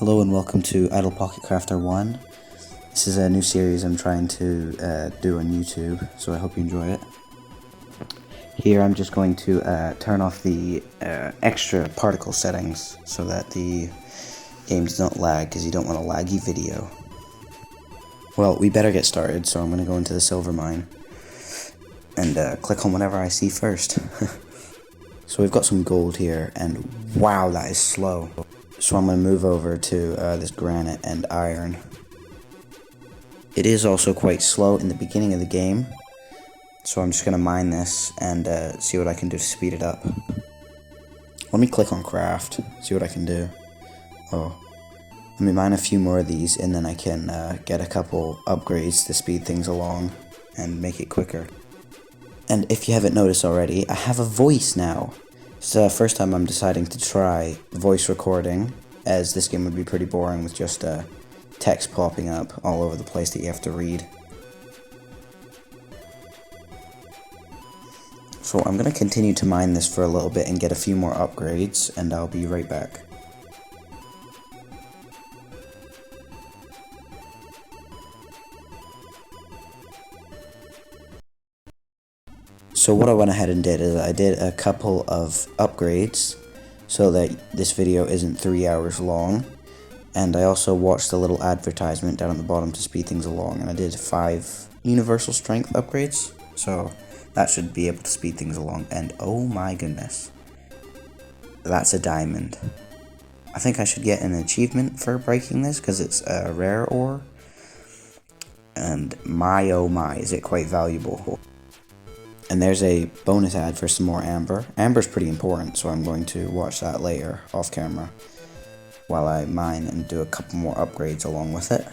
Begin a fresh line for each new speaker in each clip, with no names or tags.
Hello and welcome to Idle Pocket Crafter 1. This is a new series I'm trying to do on YouTube, so I hope you enjoy it. Here I'm just going to turn off the extra particle settings so that the game does not lag, because you don't want a laggy video. Well, we better get started, so I'm going to go into the silver mine and click on whatever I see first. So we've got some gold here, and wow, that is slow. So I'm going to move over to this granite and iron. It is also quite slow in the beginning of the game, so I'm just going to mine this and see what I can do to speed it up. Let me click on craft, see what I can do. Oh, let me mine a few more of these, and then I can get a couple upgrades to speed things along and make it quicker. And if you haven't noticed already, I have a voice now. It's the first time I'm deciding to try voice recording, as this game would be pretty boring with just text popping up all over the place that you have to read. So I'm going to continue to mine this for a little bit and get a few more upgrades, and I'll be right back. So what I went ahead and did is I did a couple of upgrades so that this video isn't 3 hours long, and I also watched a little advertisement down at the bottom to speed things along, and I did 5 universal strength upgrades, so that should be able to speed things along. And oh my goodness, that's a diamond. I think I should get an achievement for breaking this because it's a rare ore, and my oh my, is it quite valuable. And there's a bonus ad for some more amber. Amber's pretty important, so I'm going to watch that later, off camera, while I mine and do a couple more upgrades along with it.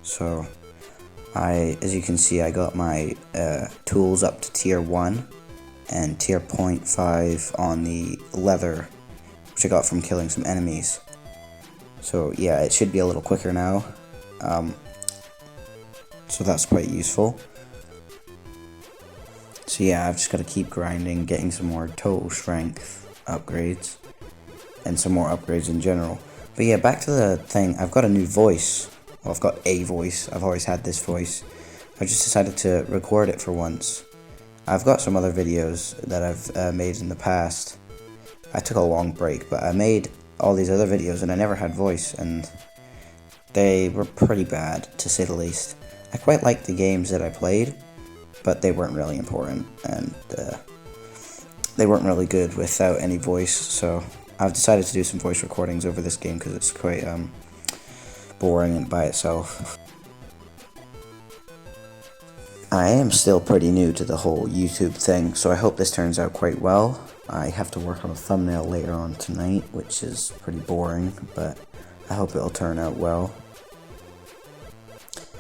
So, as you can see, I got my tools up to tier 1, and tier 0.5 on the leather, which I got from killing some enemies. So yeah, it should be a little quicker now. So that's quite useful. So yeah, I've just got to keep grinding, getting some more total strength upgrades, and some more upgrades in general. But yeah, back to the thing, I've got a new voice. Well, I've got a voice, I've always had this voice. I just decided to record it for once. I've got some other videos that I've made in the past. I took a long break, but I made all these other videos and I never had voice, and they were pretty bad, to say the least. I quite liked the games that I played, but they weren't really important, and they weren't really good without any voice, so I've decided to do some voice recordings over this game because it's quite boring by itself. I am still pretty new to the whole YouTube thing, so I hope this turns out quite well. I have to work on a thumbnail later on tonight, which is pretty boring, but I hope it'll turn out well.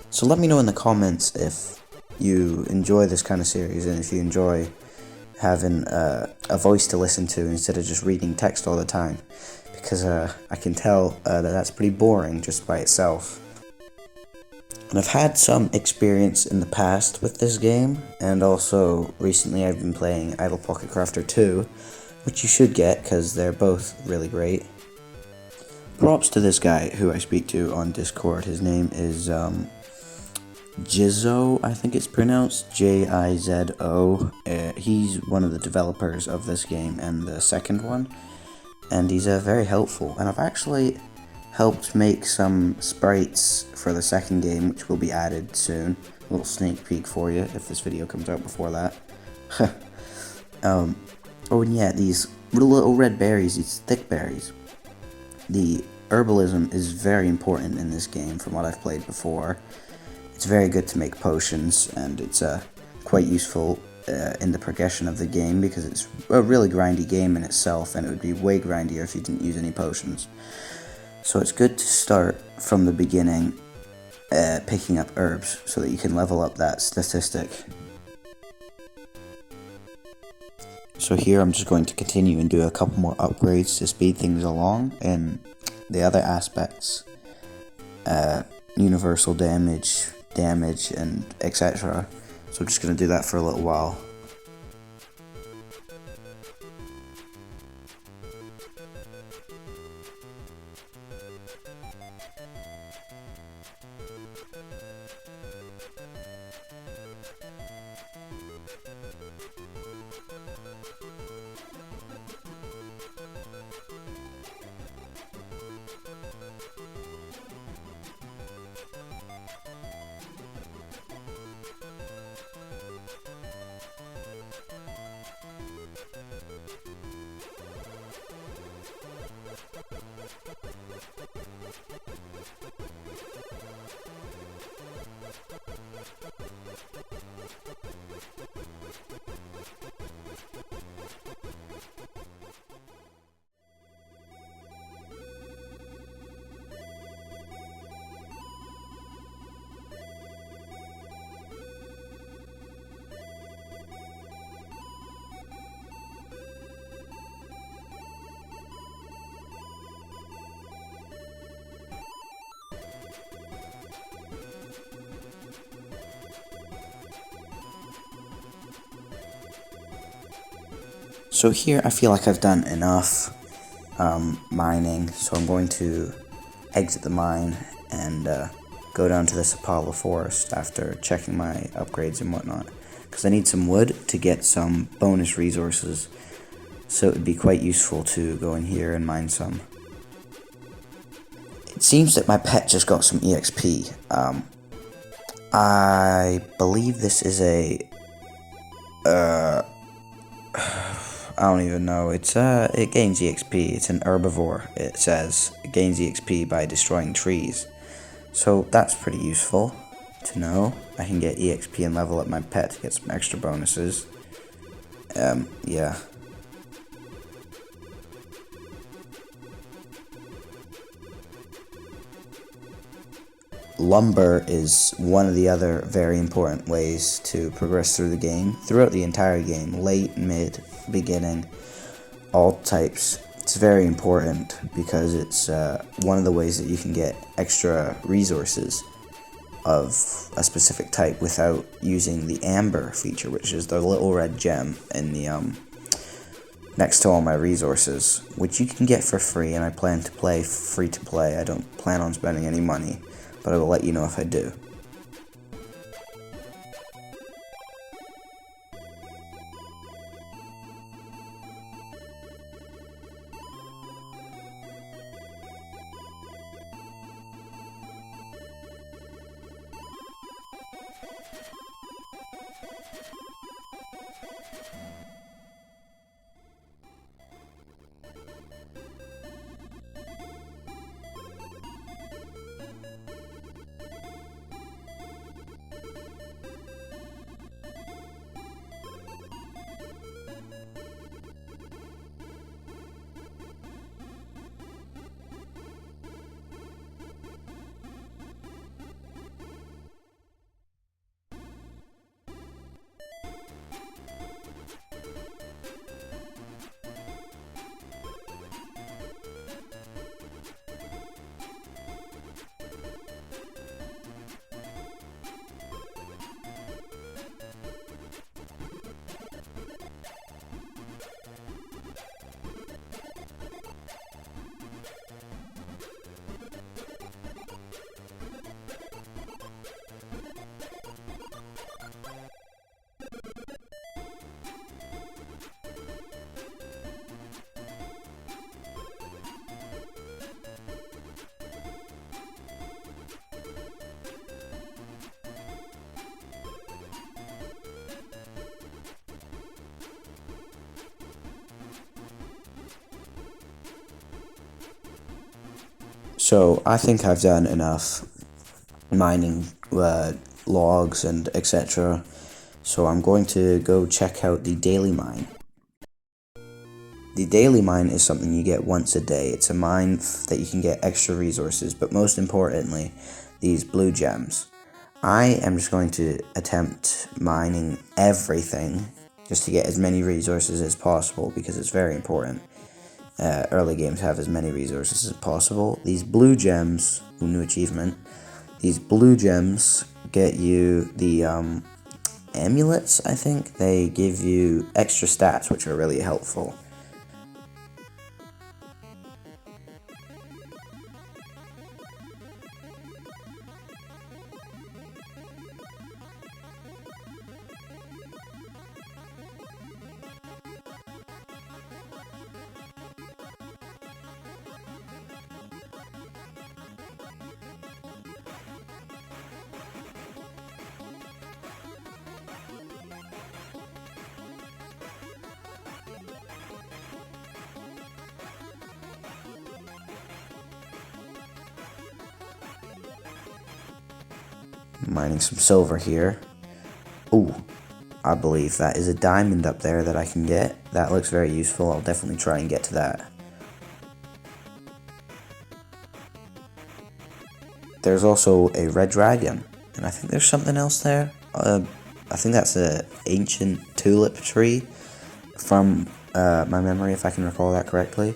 So let me know in the comments if you enjoy this kind of series, and if you enjoy having a voice to listen to instead of just reading text all the time, because I can tell that that's pretty boring just by itself. And I've had some experience in the past with this game, and also recently I've been playing Idle Pocket Crafter 2, which you should get because they're both really great. Props to this guy who I speak to on Discord. His name is Jizo, I think it's pronounced, Jizo. He's one of the developers of this game and the second one, and he's very helpful. And I've actually helped make some sprites for the second game, which will be added soon. A little sneak peek for you if this video comes out before that. Oh, and yeah, these little red berries, these thick berries. The herbalism is very important in this game from what I've played before. It's very good to make potions, and it's quite useful in the progression of the game, because it's a really grindy game in itself, and it would be way grindier if you didn't use any potions. So it's good to start from the beginning picking up herbs so that you can level up that statistic. So here I'm just going to continue and do a couple more upgrades to speed things along in the other aspects. Universal damage, and etc. So I'm just going to do that for a little while. So here I feel like I've done enough mining, so I'm going to exit the mine and go down to this Apollo Forest after checking my upgrades and whatnot, because I need some wood to get some bonus resources, so it would be quite useful to go in here and mine some. It seems that my pet just got some EXP. I believe this is a I don't even know. It gains EXP. It's an herbivore. It says it gains EXP by destroying trees. So that's pretty useful to know. I can get EXP and level up my pet to get some extra bonuses. Yeah. Lumber is one of the other very important ways to progress through the game, throughout the entire game, late, mid, beginning, all types. It's very important because it's one of the ways that you can get extra resources of a specific type without using the amber feature, which is the little red gem in the next to all my resources, which you can get for free, and I plan to play free to play. I don't plan on spending any money, but I will let you know if I do. So I think I've done enough mining logs and etc. So I'm going to go check out the daily mine. The daily mine is something you get once a day. It's a mine that you can get extra resources, but most importantly, these blue gems. I am just going to attempt mining everything just to get as many resources as possible because it's very important. Early games have as many resources as possible. These blue gems, new achievement, these blue gems get you the amulets, I think. They give you extra stats, which are really helpful. Mining some silver here. Ooh, I believe that is a diamond up there that I can get. That looks very useful. I'll definitely try and get to that. There's also a red dragon, and I think there's something else there. I think that's an ancient tulip tree from my memory, if I can recall that correctly.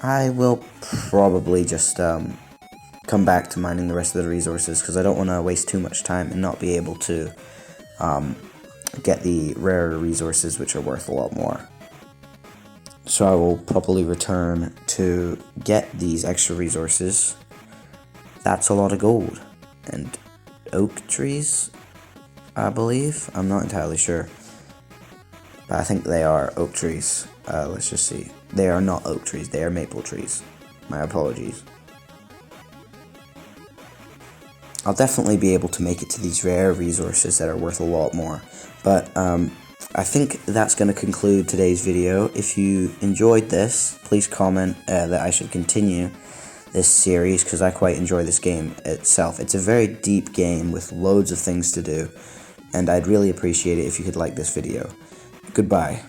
I will probably just come back to mining the rest of the resources because I don't want to waste too much time and not be able to get the rarer resources, which are worth a lot more. So I will probably return to get these extra resources. That's a lot of gold. And oak trees, I believe. I'm not entirely sure. But I think they are oak trees. Let's just see. They are not oak trees, they are maple trees. My apologies. I'll definitely be able to make it to these rare resources that are worth a lot more. But I think that's going to conclude today's video. If you enjoyed this, please comment that I should continue this series because I quite enjoy this game itself. It's a very deep game with loads of things to do, and I'd really appreciate it if you could like this video. Goodbye.